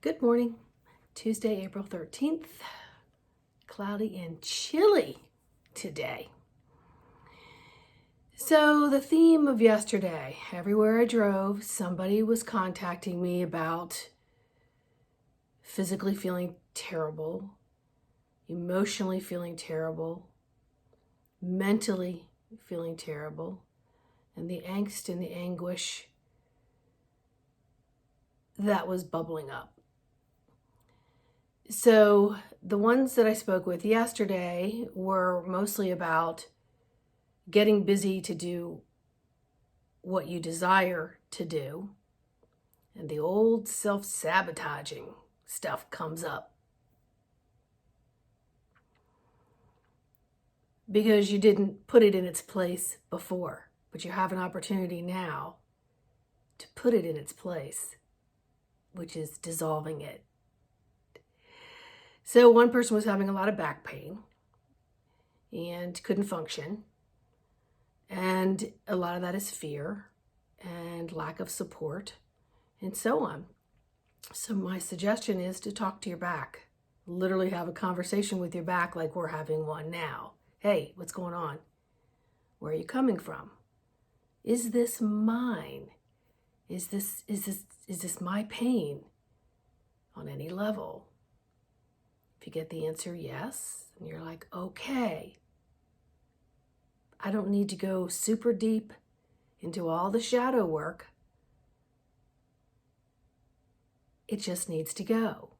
Good morning, Tuesday, April 13th. Cloudy and chilly today. So the theme of yesterday, everywhere I drove, somebody was contacting me about physically feeling terrible, emotionally feeling terrible, mentally feeling terrible, and the angst and the anguish that was bubbling up. So the ones that I spoke with yesterday were mostly about getting busy to do what you desire to do. And the old self-sabotaging stuff comes up. Because you didn't put it in its place before, but you have an opportunity now to put it in its place, which is dissolving it. So one person was having a lot of back pain and couldn't function. And a lot of that is fear and lack of support and so on. So my suggestion is to talk to your back. Literally have a conversation with your back like we're having one now. Hey, what's going on? Where are you coming from? Is this mine? Is this my pain on any level? If you get the answer yes, and you're like, okay, I don't need to go super deep into all the shadow work. It just needs to go.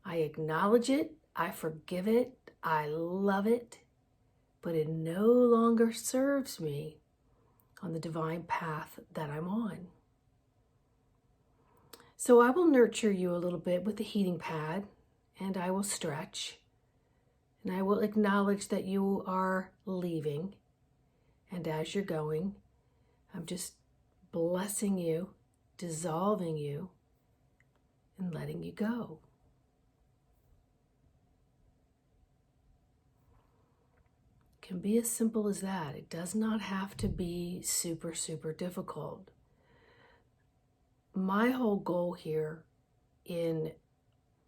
I acknowledge it, I forgive it, I love it, but it no longer serves me on the divine path that I'm on. So I will nurture you a little bit with the heating pad, and I will stretch, and I will acknowledge that you are leaving, and as you're going, I'm just blessing you, dissolving you, and letting you go. It can be as simple as that. It does not have to be super, super difficult. My whole goal here in,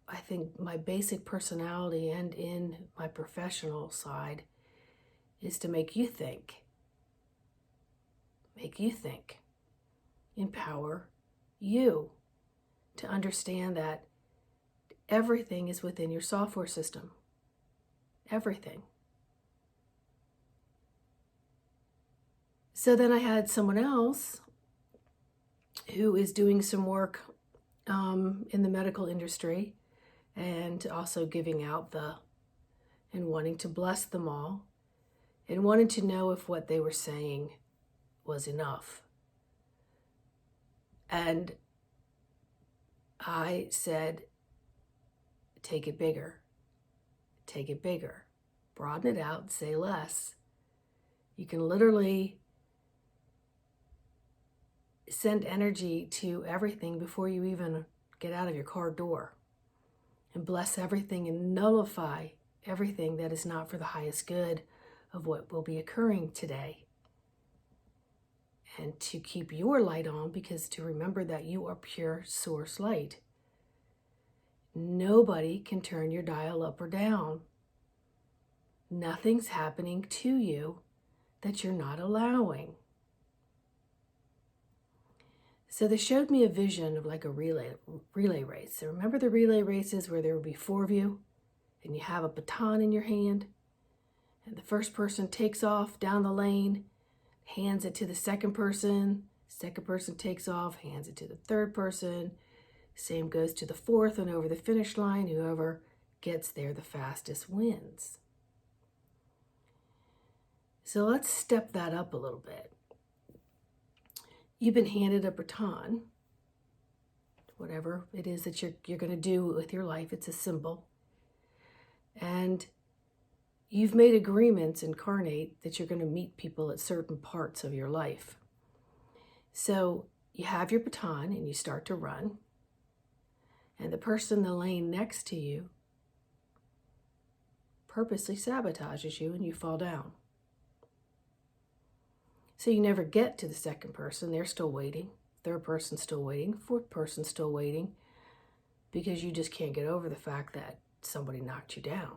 I think, my basic personality and in my professional side is to make you think. Make you think. Empower you to understand that everything is within your software system. Everything. So then I had someone else who is doing some work in the medical industry and also giving out and wanting to bless them all and wanted to know if what they were saying was enough. And I said, take it bigger. Take it bigger. Broaden it out, say less. You can literally send energy to everything before you even get out of your car door, and bless everything and nullify everything that is not for the highest good of what will be occurring today. And to keep your light on, because to remember that you are pure source light. Nobody can turn your dial up or down. Nothing's happening to you that you're not allowing. So they showed me a vision of like a relay race. So remember the relay races where there would be 4 of you and you have a baton in your hand and the first person takes off down the lane, hands it to the second person takes off, hands it to the third person, same goes to the fourth, and over the finish line, whoever gets there the fastest wins. So let's step that up a little bit. You've been handed a baton, whatever it is that you're going to do with your life. It's a symbol. And you've made agreements incarnate that you're going to meet people at certain parts of your life. So you have your baton and you start to run. And the person in the lane next to you purposely sabotages you and you fall down. So you never get to the second person. They're still waiting. Third person's still waiting. Fourth person's still waiting. because you just can't get over the fact that somebody knocked you down.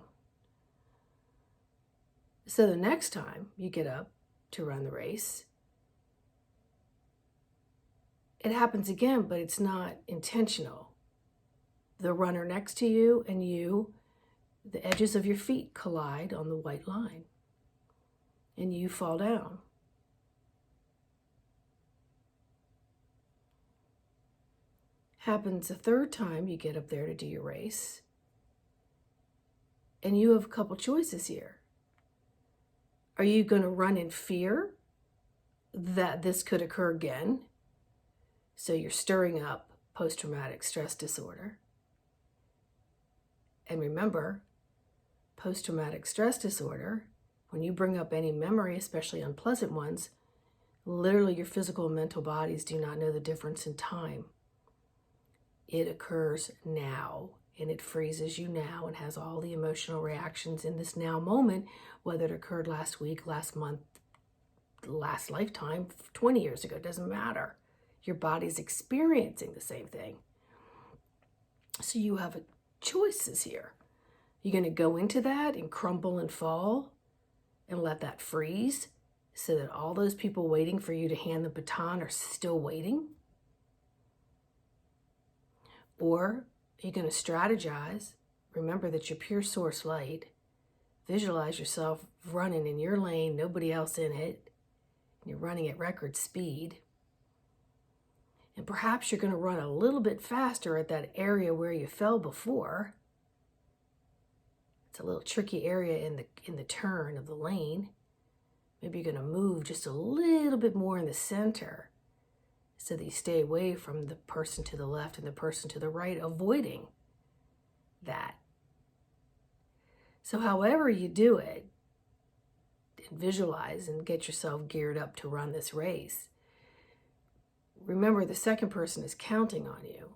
So the next time you get up to run the race, it happens again, but it's not intentional. The runner next to you and you, the edges of your feet collide on the white line, and you fall down. Happens a third time you get up there to do your race, and you have a couple choices here. Are you going to run in fear that this could occur again? So you're stirring up post-traumatic stress disorder. And remember, post-traumatic stress disorder, when you bring up any memory, especially unpleasant ones, literally your physical and mental bodies do not know the difference in time. It occurs now, and it freezes you now and has all the emotional reactions in this now moment, whether it occurred last week, last month, last lifetime, 20 years ago, it doesn't matter. Your body's experiencing the same thing. So you have choices here. You're going to go into that and crumble and fall and let that freeze so that all those people waiting for you to hand the baton are still waiting? Or you're going to strategize, remember that you're pure source light, visualize yourself running in your lane, nobody else in it, and you're running at record speed. And perhaps you're going to run a little bit faster at that area where you fell before. It's a little tricky area in the turn of the lane. Maybe you're going to move just a little bit more in the center so that you stay away from the person to the left and the person to the right, avoiding that. So however you do it, and visualize and get yourself geared up to run this race, remember the second person is counting on you.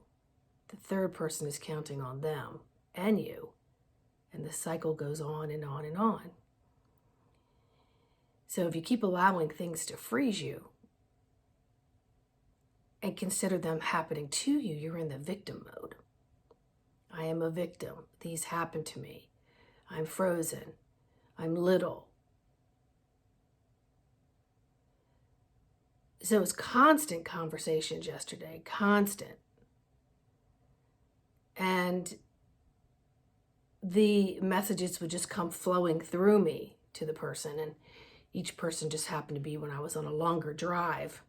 The third person is counting on them and you. And the cycle goes on and on and on. So if you keep allowing things to freeze you and consider them happening to you, you're in the victim mode. I am a victim. These happen to me. I'm frozen. I'm little. So it was constant conversations yesterday, constant. And the messages would just come flowing through me to the person. And each person just happened to be when I was on a longer drive.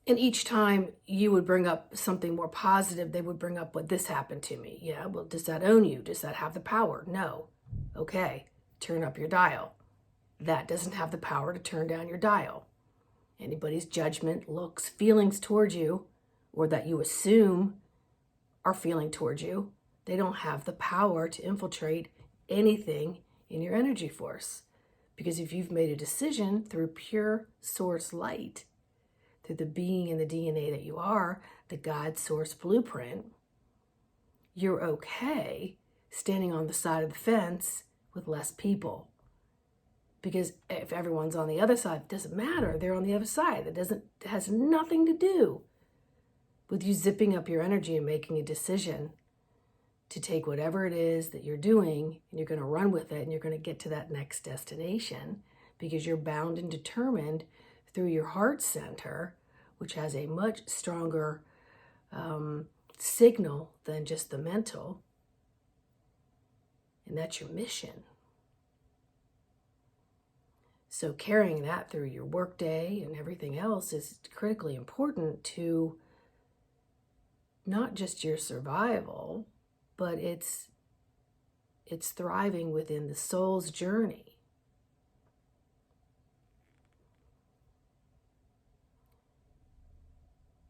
And each time you would bring up something more positive, they would bring up what this happened to me. Yeah, well, does that own you? Does that have the power? No. Okay, turn up your dial. That doesn't have the power to turn down your dial. Anybody's judgment, looks, feelings towards you, or that you assume are feeling towards you, they don't have the power to infiltrate anything in your energy force. Because if you've made a decision through pure source light, through the being and the DNA that you are, the God source blueprint, you're okay standing on the side of the fence with less people. Because if everyone's on the other side, it doesn't matter. They're on the other side. It has nothing to do with you zipping up your energy and making a decision to take whatever it is that you're doing, and you're going to run with it, and you're going to get to that next destination because you're bound and determined through your heart center, which has a much stronger signal than just the mental. And that's your mission. So carrying that through your workday and everything else is critically important to not just your survival, but it's thriving within the soul's journey.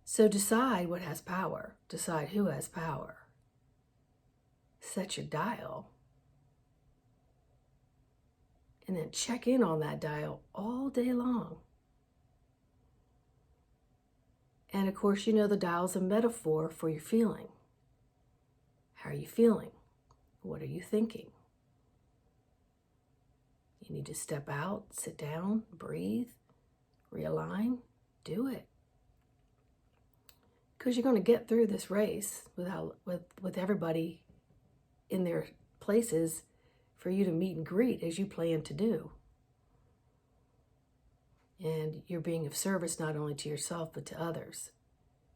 So decide what has power. Decide who has power. Set your dial. And then check in on that dial all day long. And of course, you know the dial's a metaphor for your feeling. How are you feeling? What are you thinking? You need to step out, sit down, breathe, realign, do it. Because you're going to get through this race with everybody in their places for you to meet and greet as you plan to do. And you're being of service not only to yourself but to others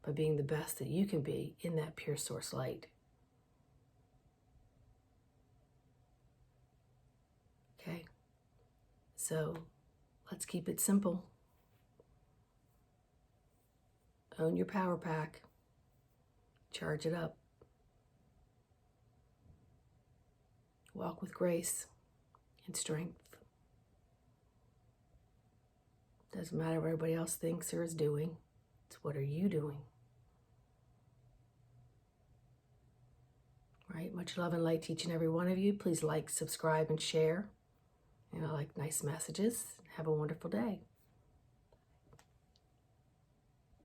by being the best that you can be in that pure source light. Okay? So let's keep it simple. Own your power pack. Charge it up. Walk with grace and strength. Doesn't matter what everybody else thinks or is doing. It's what are you doing? Right? Much love and light to each and every one of you. Please like, subscribe, and share. And I like nice messages. Have a wonderful day.